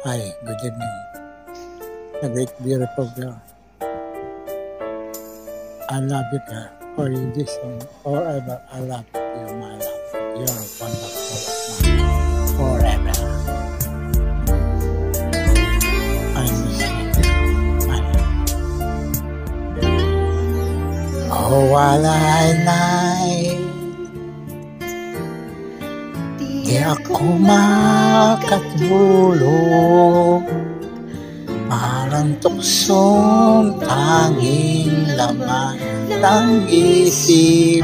Hi, good evening. A great beautiful girl. I love you, girl. For you, this song forever. I love you, my love. You're wonderful, forever. I miss you, my love. Oh, walay night. Di ako makatulog, parang tuksong tanging laman ng isip,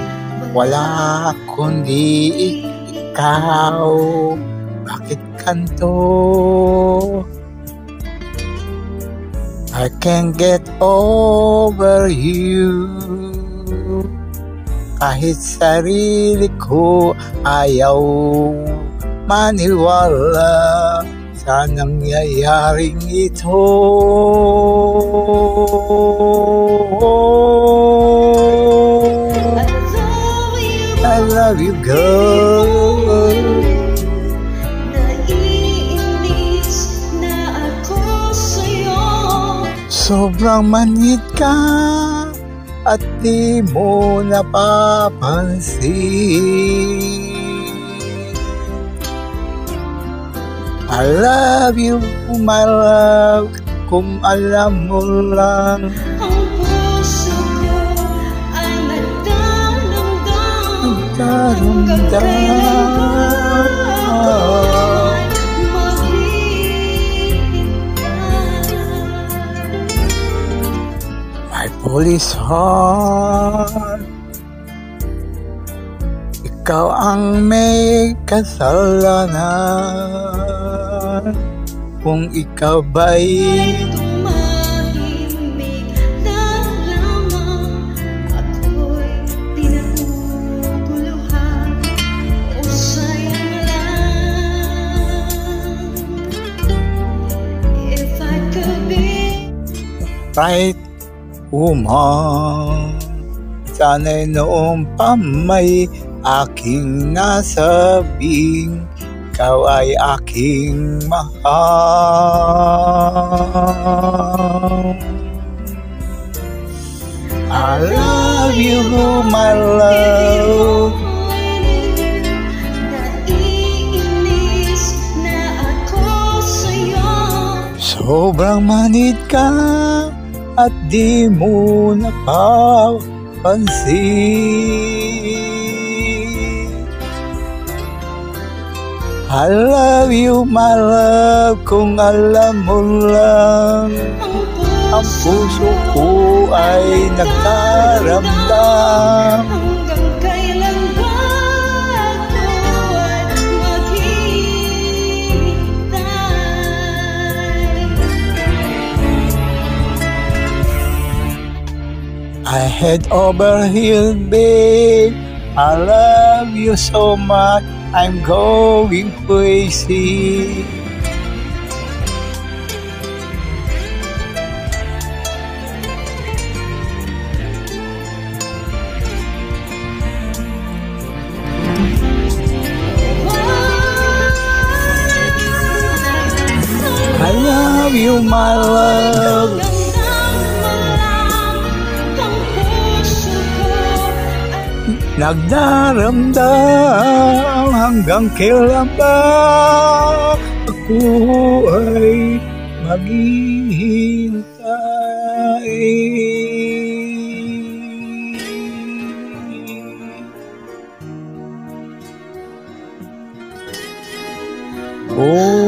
wala kundi ikaw. Bakit kanto? I can't get over you. Kahit sarili ko ayaw maniwala sa nangyayaring ito. I love you, girl. Naiinis na ako sa'yo. Sobrang manhid ka at di mo napapansin. I love you, my love, kung alam mo lang. Ang puso ko ay nagdaramdam. Hanggang kailan ba maghihintay? My police heart, ikaw ang may kasalanan. Kung ikaw ba'y tumahimik lang lamang, ako'y pinaguguluhan o sayang lang. If I could be right woman, sana'y noong pa may aking nasabing ikaw ay aking mahal. I love you, my love. naiinis na ako sa'yo. Sobrang manid ka at di mo napapansin. I love you, my love, kung alam mo lang. Ang puso ko ay nagdaramdam. Hanggang kailan ba ako ay maghihintay? I head over heels, babe. I love you so much, I'm going crazy. I love you, my love. Nagdaramdam hanggang kailan ba ako ay maghihintay. Oh.